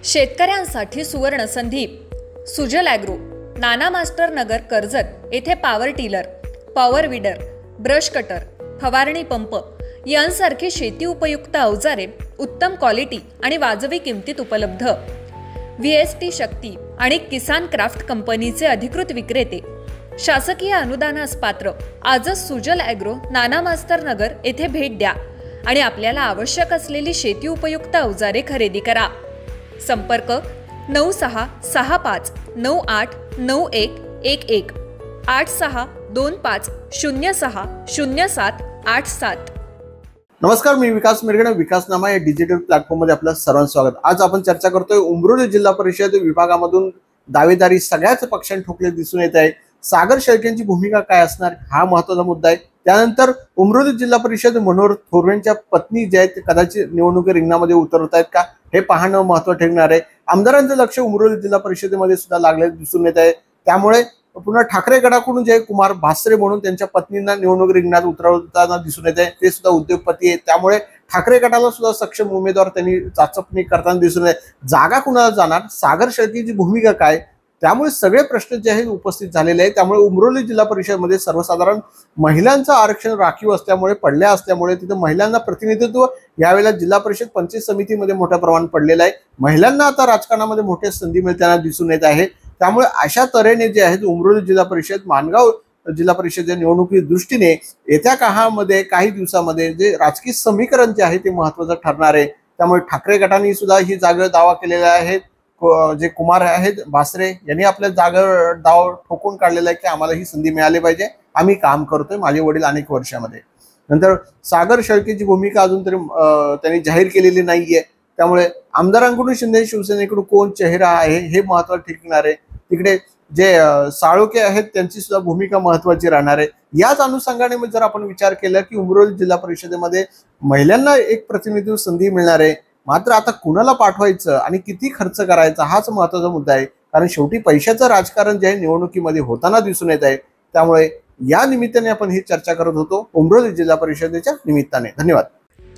शेतकऱ्यांसाठी सुवर्ण संधी. सुजल ॲग्रो, नाना मास्टर नगर, कर्जत येथे power tiller, power weeder, brush cutter, फवारणी पंप यांसारखी शेती उपयुक्त अवजारे उत्तम क्वालिटी आणि वाजवी किमतीत उपलब्ध. VST शक्ती आणि किसान क्राफ्ट कंपनीचे अधिकृत विक्रेते. शासकीय अनुदानास पात्र. आजच सुजल ॲग्रो, नाना मास्टर नगर येथे भेट द्या आणि आपल्याला आवश्यक असलेली शेती उपयुक्त अवजारे खरेदी करा. संपर्क 9665989111 8625060787. नमस्कार, मी विकास मिरगणे. विकासनामा या डिजिटल प्लॅटफॉर्ममध्ये आपलं सर्वांचं स्वागत. आज आपण चर्चा करतोय उमरोली जिल्हा परिषद विभागामधून दावेदारी सगळ्याच पक्षांनी ठोकले दिसून येत आहे. सागर शेळकेंची भूमिका काय असणार हा महत्त्वाचा मुद्दा आहे. त्यानंतर उमरोली जिल्हा परिषद मनोहर थोरवेंच्या पत्नी जे आहेत ते कदाचित निवडणुकी रिंगणामध्ये उतरत आहेत का हे पाहणं महत्त्वाचं ठरणार आहे. आमदारांचं लक्ष उमरोली जिल्हा परिषदेमध्ये सुद्धा लागले दिसून येत आहे. त्यामुळे पुन्हा ठाकरे गटाकडून जे कुमार भासरे म्हणून त्यांच्या पत्नींना निवडणूक रिंगणात उतरवताना दिसून येत आहे. ते सुद्धा उद्योगपती आहेत. त्यामुळे ठाकरे गटाला सुद्धा सक्षम उमेदवार त्यांनी चाचपणी करताना दिसून येत. जागा कुणाला जाणार, सागर शेळकेची भूमिका काय, त्यामुळे सगळे प्रश्न जे आहेत उपस्थित झालेले आहेत. त्यामुळे उमरोली जिल्हा परिषदमध्ये सर्वसाधारण महिलांचं आरक्षण राखीव असल्यामुळे पडल्या असल्यामुळे तिथे महिलांना प्रतिनिधित्व यावेळेला जिल्हा परिषद पंचायत समितीमध्ये मोठ्या प्रमाणात पडलेलं आहे. महिलांना आता राजकारणामध्ये मोठी संधी मिळताना दिसून येत आहे. त्यामुळे अशा तऱ्हेने जे आहेत उमरोली जिल्हा परिषद, माणगाव जिल्हा परिषदेच्या निवडणुकी दृष्टीने येत्या काळामध्ये काही दिवसामध्ये जे राजकीय समीकरण जे आहे ते महत्त्वाचं ठरणार आहे. त्यामुळे ठाकरे गटाने सुद्धा ही जागा दावा केलेला आहे. जे कुमार आहेत भासरे यांनी आपल्या जागेवर दाव ठोकून काढलेला आहे की आम्हाला ही संधी मिळाली पाहिजे, आम्ही काम करतोय, माझे वडील अनेक वर्षामध्ये. नंतर सागर शेळकेची भूमिका अजून तरी त्यांनी जाहीर केलेली नाहीये. त्यामुळे आमदारांकडून शिंदे शिवसेनेकडून कोण चेहरा आहे हे महत्त्वाचं ठरणार आहे. तिकडे जे साळोके आहेत त्यांची सुद्धा भूमिका महत्त्वाची राहणार आहे. याच अनुषंगाने जर आपण विचार केला की उमरोली जिल्हा परिषदेमध्ये महिलांना एक प्रतिनिधित्व संधी मिळणार आहे, मात्र आता कुणाला पाठवायचं आणि किती खर्च करायचा हाच महत्त्वाचा मुद्दा आहे. कारण शेवटी पैशाचं राजकारण जे आहे निवडणुकीमध्ये होताना दिसून येत आहे. त्यामुळे या निमित्ताने आपण ही चर्चा करत होतो उमरोली जिल्हा परिषदेच्या निमित्ताने. धन्यवाद.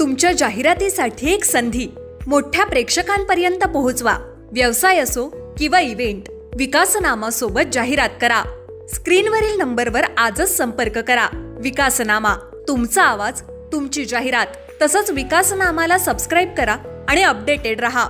तुमच्या जाहिरातीसाठी एक संधी मोठ्या प्रेक्षकांपर्यंत पोहोचवा. व्यवसाय असो किंवा इव्हेंट, विकासनामा सोबत जाहिरात करा. स्क्रीनवरील नंबरवर आजच संपर्क करा. विकासनामा, तुमचा आवाज, तुमची जाहिरात. तसंच विकासनामाला सबस्क्राईब करा आणि अपडेटेड रहा.